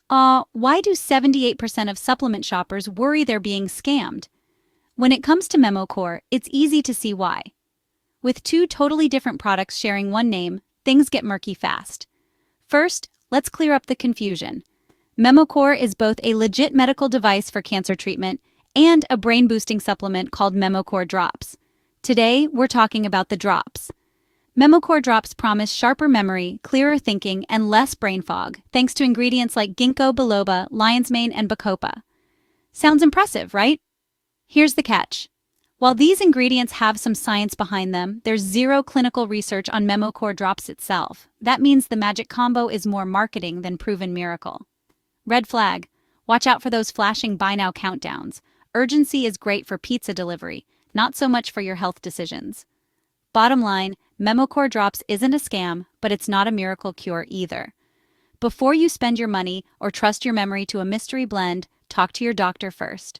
Why do 78% of supplement shoppers worry they're being scammed? When it comes to MemoCore, it's easy to see why. With two totally different products sharing one name, things get murky fast. First, let's clear up the confusion. MemoCore is both a legit medical device for cancer treatment and a brain-boosting supplement called MemoCore Drops. Today, we're talking about the drops. MemoCore Drops promise sharper memory, clearer thinking, and less brain fog, thanks to ingredients like ginkgo biloba, lion's mane, and bacopa. Sounds impressive, right? Here's the catch. While these ingredients have some science behind them, there's zero clinical research on MemoCore Drops itself. That means the magic combo is more marketing than proven miracle. Red flag. Watch out for those flashing buy now countdowns. Urgency is great for pizza delivery, not so much for your health decisions. Bottom line, MemoCore Drops isn't a scam, but it's not a miracle cure either. Before you spend your money or trust your memory to a mystery blend, talk to your doctor first.